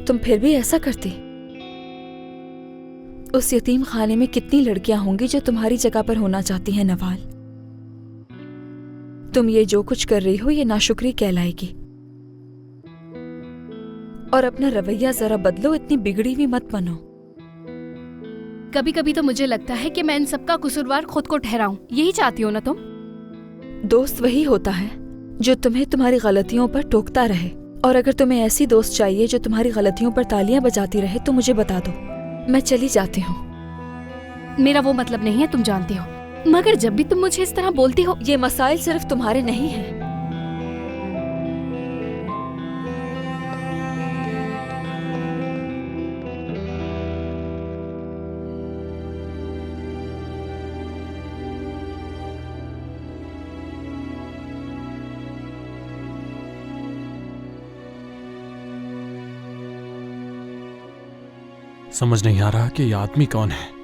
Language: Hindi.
तुम फिर भी ऐसा करती? उस यतीम खाने में कितनी लड़कियां होंगी जो तुम्हारी जगह पर होना चाहती हैं नवाल। तुम ये जो कुछ कर रही हो ये नाशुक्री कहलाएगी। और अपना रवैया जरा बदलो, इतनी बिगड़ी हुई मत बनो। कभी कभी तो मुझे लगता है कि मैं इन सबका कसूरवार खुद को ठहराऊं। यही चाहती हो ना तुम? दोस्त वही होता है जो तुम्हें तुम्हारी गलतियों पर टोकता रहे। और अगर तुम्हें ऐसी दोस्त चाहिए जो तुम्हारी गलतियों पर तालियां बजाती रहे तो मुझे बता दो, मैं चली जाती हूँ। मेरा वो मतलब नहीं है, तुम जानती हो। मगर जब भी तुम मुझे इस तरह बोलती हो। ये मसाइल सिर्फ तुम्हारे नहीं हैं। समझ नहीं आ रहा कि ये आदमी कौन है।